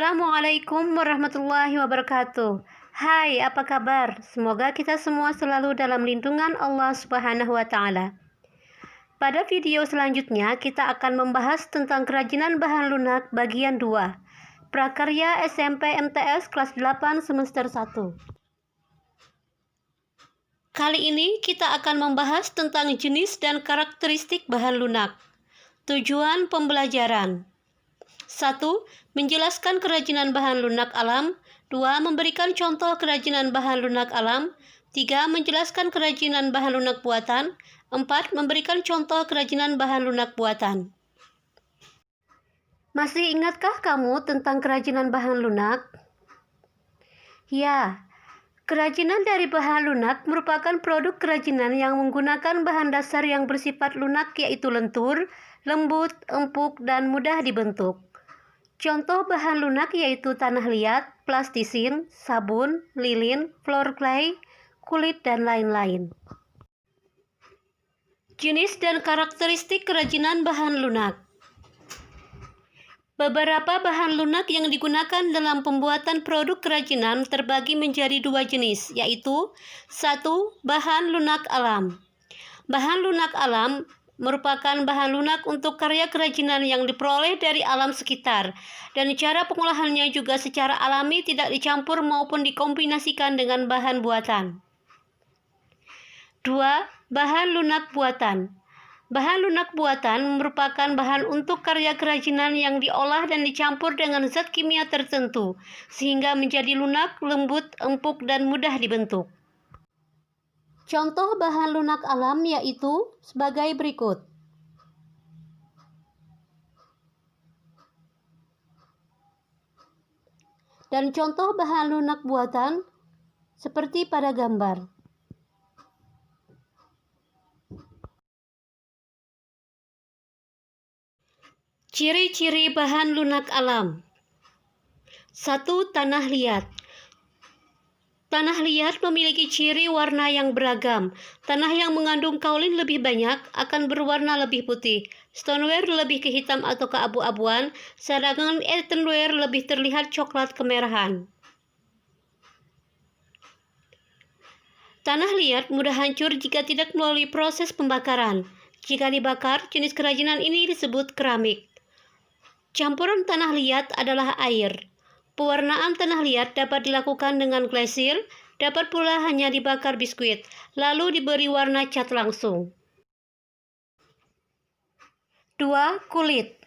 Assalamualaikum warahmatullahi wabarakatuh. Hai, apa kabar? Semoga kita semua selalu dalam lindungan Allah Subhanahu wa Ta'ala. Pada video selanjutnya, kita akan membahas tentang kerajinan bahan lunak bagian 2, prakarya SMP MTS kelas 8 semester 1. Kali ini kita akan membahas tentang jenis dan karakteristik bahan lunak. Tujuan pembelajaran: 1. Menjelaskan kerajinan bahan lunak alam. 2. Memberikan contoh kerajinan bahan lunak alam. 3. Menjelaskan kerajinan bahan lunak buatan. 4. Memberikan contoh kerajinan bahan lunak buatan. Masih ingatkah kamu tentang kerajinan bahan lunak? Ya, kerajinan dari bahan lunak merupakan produk kerajinan yang menggunakan bahan dasar yang bersifat lunak, yaitu lentur, lembut, empuk, dan mudah dibentuk. Contoh bahan lunak yaitu tanah liat, plastisin, sabun, lilin, floor clay, kulit, dan lain-lain. Jenis dan karakteristik kerajinan bahan lunak. Beberapa bahan lunak yang digunakan dalam pembuatan produk kerajinan terbagi menjadi 2 jenis, yaitu 1. Bahan lunak alam. Bahan lunak alam merupakan bahan lunak untuk karya kerajinan yang diperoleh dari alam sekitar, dan cara pengolahannya juga secara alami, tidak dicampur maupun dikombinasikan dengan bahan buatan. 2. Bahan lunak buatan. Bahan lunak buatan merupakan bahan untuk karya kerajinan yang diolah dan dicampur dengan zat kimia tertentu, sehingga menjadi lunak, lembut, empuk, dan mudah dibentuk. Contoh bahan lunak alam yaitu sebagai berikut. Dan contoh bahan lunak buatan seperti pada gambar. Ciri-ciri bahan lunak alam. 1. Tanah liat. Tanah liat memiliki ciri warna yang beragam. Tanah yang mengandung kaolin lebih banyak akan berwarna lebih putih, stoneware lebih ke hitam atau keabu-abuan, sedangkan earthenware lebih terlihat coklat kemerahan. Tanah liat mudah hancur jika tidak melalui proses pembakaran. Jika dibakar, jenis kerajinan ini disebut keramik. Campuran tanah liat adalah air. Pewarnaan tanah liat dapat dilakukan dengan glasir, dapat pula hanya dibakar biskuit, lalu diberi warna cat langsung. 2. Kulit.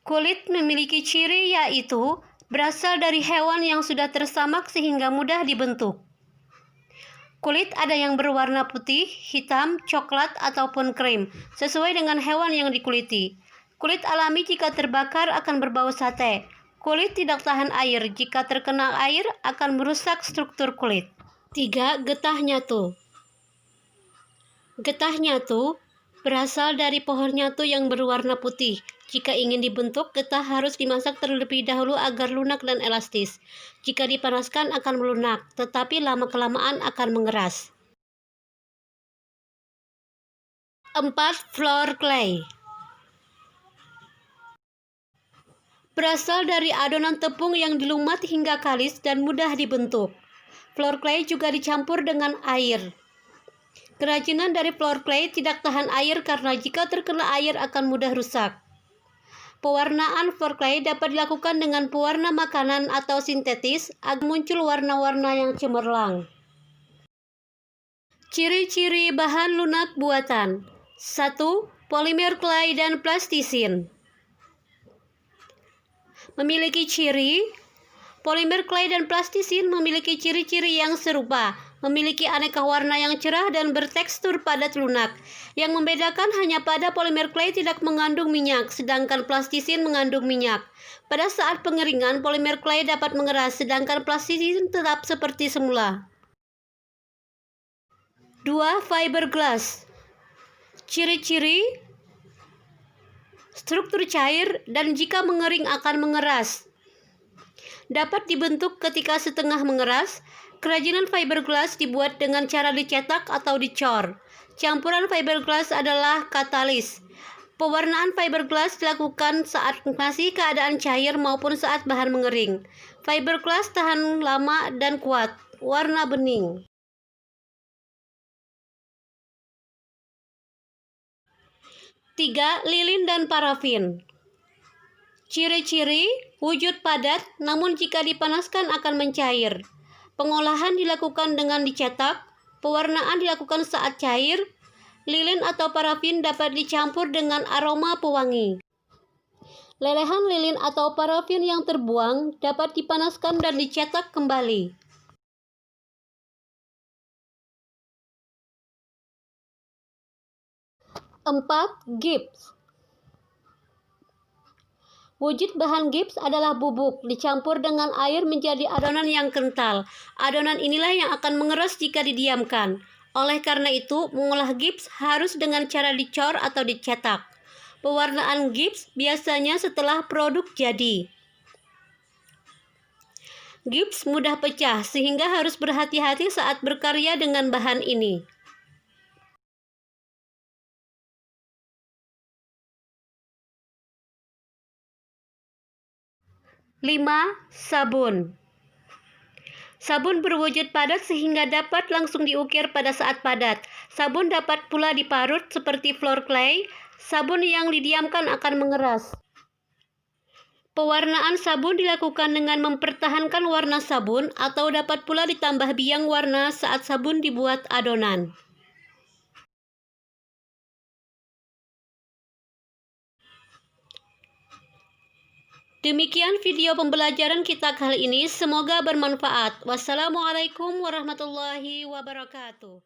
Kulit memiliki ciri yaitu berasal dari hewan yang sudah tersamak sehingga mudah dibentuk. Kulit ada yang berwarna putih, hitam, coklat, ataupun krim, sesuai dengan hewan yang dikuliti. Kulit alami jika terbakar akan berbau sate. Kulit tidak tahan air, jika terkena air akan merusak struktur kulit. 3. Getah nyatu. Getah nyatu berasal dari pohon nyatu yang berwarna putih. Jika ingin dibentuk, getah harus dimasak terlebih dahulu agar lunak dan elastis. Jika dipanaskan akan melunak, tetapi lama-kelamaan akan mengeras. 4. Floor clay. Berasal dari adonan tepung yang dilumat hingga kalis dan mudah dibentuk. Floor clay juga dicampur dengan air. Kerajinan dari floor clay tidak tahan air karena jika terkena air akan mudah rusak. Pewarnaan floor clay dapat dilakukan dengan pewarna makanan atau sintetis agar muncul warna-warna yang cemerlang. Ciri-ciri bahan lunak buatan. 1. Polimer clay dan plastisin. Memiliki ciri. Polimer clay dan plastisin memiliki ciri-ciri yang serupa, memiliki aneka warna yang cerah dan bertekstur padat lunak. Yang membedakan hanya pada polimer clay tidak mengandung minyak, sedangkan plastisin mengandung minyak. Pada saat pengeringan, polimer clay dapat mengeras, sedangkan plastisin tetap seperti semula. 2. Fiberglass. Ciri-ciri: struktur cair dan jika mengering akan mengeras. Dapat dibentuk ketika setengah mengeras. Kerajinan fiberglass dibuat dengan cara dicetak atau dicor. Campuran fiberglass adalah katalis. Pewarnaan fiberglass dilakukan saat masih keadaan cair maupun saat bahan mengering. Fiberglass tahan lama dan kuat. Warna bening. 3. Lilin dan parafin. Ciri-ciri: wujud padat, namun jika dipanaskan akan mencair. Pengolahan dilakukan dengan dicetak. Pewarnaan dilakukan saat cair. Lilin atau parafin dapat dicampur dengan aroma pewangi. Lelehan lilin atau parafin yang terbuang dapat dipanaskan dan dicetak kembali. Empat. Gips. Wujud bahan gips adalah bubuk, dicampur dengan air menjadi adonan yang kental. Adonan inilah yang akan mengeras jika didiamkan. Oleh karena itu, mengolah gips harus dengan cara dicor atau dicetak. Pewarnaan gips biasanya setelah produk jadi. Gips mudah pecah, sehingga harus berhati-hati saat berkarya dengan bahan ini. 5. Sabun. Sabun berwujud padat sehingga dapat langsung diukir pada saat padat. Sabun dapat pula diparut seperti floor clay. Sabun yang didiamkan akan mengeras. Pewarnaan sabun dilakukan dengan mempertahankan warna sabun atau dapat pula ditambah biang warna saat sabun dibuat adonan. Demikian video pembelajaran kita kali ini, semoga bermanfaat. Wassalamualaikum warahmatullahi wabarakatuh.